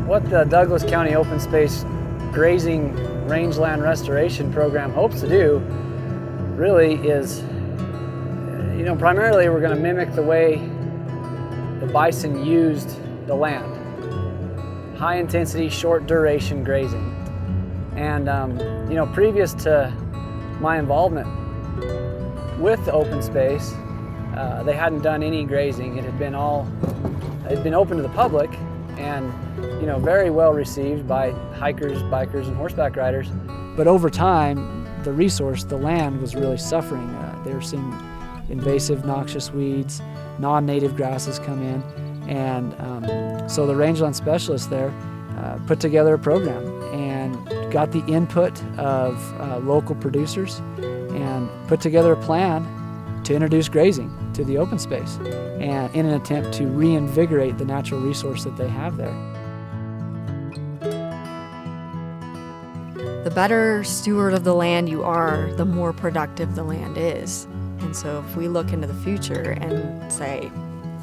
What the Douglas County Open Space Grazing Rangeland Restoration Program hopes to do really is, primarily we're going to mimic the way the bison used the land. High intensity, short duration grazing. And, previous to my involvement with the open space, they hadn't done any grazing. It had been open to the public and, very well received by hikers, bikers, and horseback riders. But over time, the land was really suffering. They were seeing invasive, noxious weeds, non-native grasses come in. And so the rangeland specialists there put together a program and got the input of local producers and put together a plan to introduce grazing to the open space, and in an attempt to reinvigorate the natural resource that they have there. The better steward of the land you are, the more productive the land is. And so if we look into the future and say,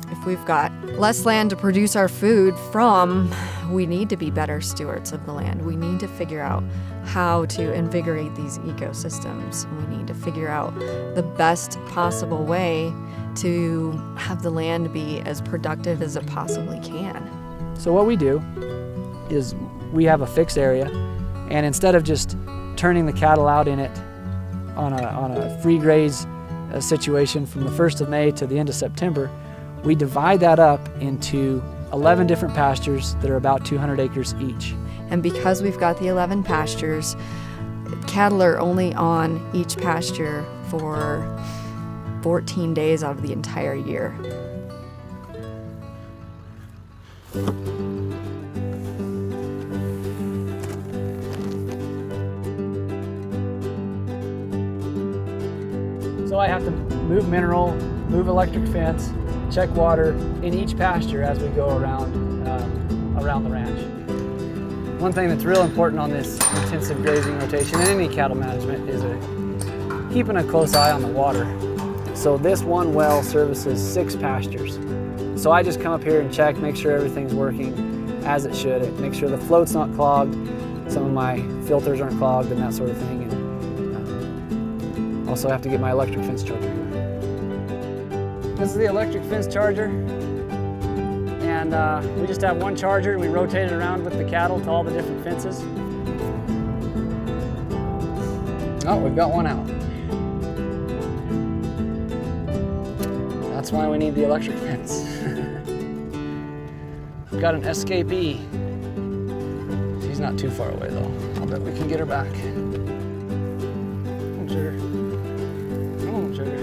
if we've got less land to produce our food from, we need to be better stewards of the land. We need to figure out how to invigorate these ecosystems. We need to figure out the best possible way to have the land be as productive as it possibly can. So what we do is we have a fixed area, and instead of just turning the cattle out in it on a free graze situation from the 1st of May to the end of September, we divide that up into 11 different pastures that are about 200 acres each. And because we've got the 11 pastures, cattle are only on each pasture for 14 days out of the entire year. So I have to move mineral, move electric fence, check water in each pasture as we go around the ranch. One thing that's real important on this intensive grazing rotation and any cattle management is keeping a close eye on the water. So this one well services 6 pastures. So I just come up here and check, make sure everything's working as it should, make sure the float's not clogged, some of my filters aren't clogged and that sort of thing. And also have to get my electric fence charger here. This is the electric fence charger, and we just have one charger and we rotate it around with the cattle to all the different fences. Oh, we've got one out. That's why we need the electric fence. We've got an escapee. She's not too far away though. I'll bet we can get her back. Come on, sugar. Come on, sugar.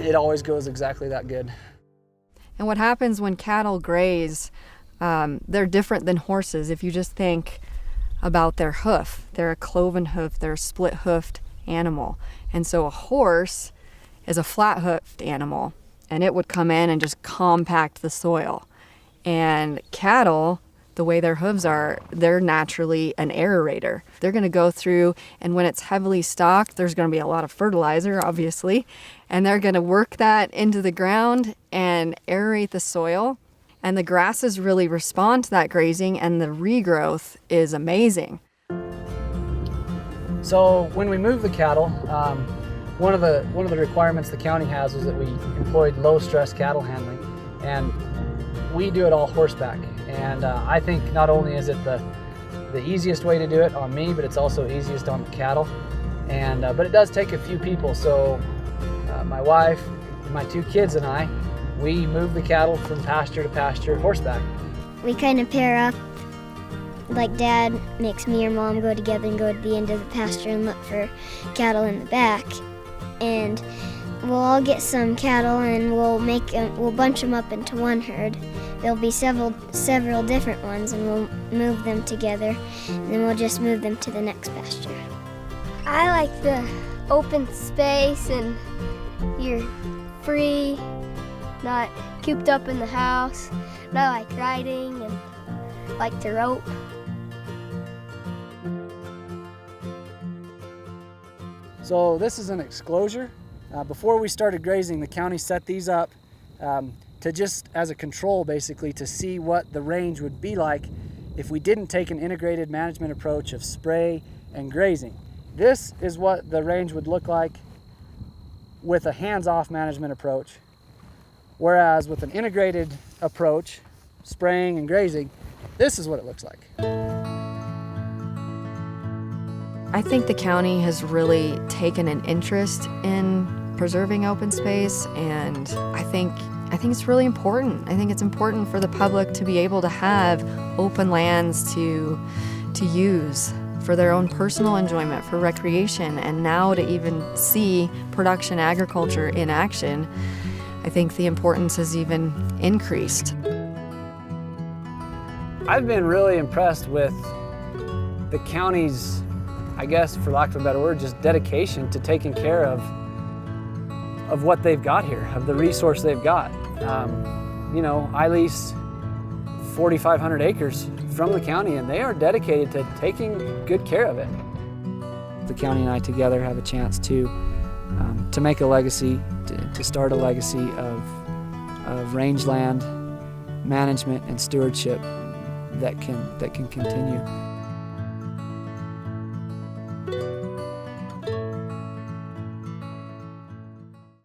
It always goes exactly that good. And what happens when cattle graze, they're different than horses. If you just think about their hoof, they're a cloven hoof, they're a split-hoofed animal. And so a horse is a flat-hoofed animal, and it would come in and just compact the soil. And cattle, the way their hooves are, they're naturally an aerator. They're going to go through, and when it's heavily stocked, there's going to be a lot of fertilizer, obviously, and they're going to work that into the ground and aerate the soil. And the grasses really respond to that grazing, and the regrowth is amazing. So when we move the cattle, one of the requirements the county has is that we employed low-stress cattle handling, and we do it all horseback. And I think not only is it the easiest way to do it on me, but it's also easiest on the cattle. And but it does take a few people. So my wife, my 2 kids, and I, we move the cattle from pasture to pasture horseback. We kind of pair up. Like Dad makes me or Mom go together and go to the end of the pasture and look for cattle in the back. And we'll all get some cattle and we'll bunch them up into one herd. There'll be several different ones, and we'll move them together, and then we'll just move them to the next pasture. I like the open space, and you're free, not cooped up in the house. And I like riding and like to rope. So this is an exclosure. Before we started grazing, the county set these up to just as a control, basically, to see what the range would be like if we didn't take an integrated management approach of spray and grazing. This is what the range would look like with a hands-off management approach, whereas with an integrated approach, spraying and grazing, this is what it looks like. I think the county has really taken an interest in preserving open space, and I think it's really important. I think it's important for the public to be able to have open lands to use for their own personal enjoyment, for recreation, and now to even see production agriculture in action. I think the importance has even increased. I've been really impressed with the county's, I guess for lack of a better word, just dedication to taking care of what they've got here, of the resource they've got. You know, I lease 4,500 acres from the county, and they are dedicated to taking good care of it. The county and I together have a chance to make a legacy, to start a legacy of rangeland management and stewardship that can continue.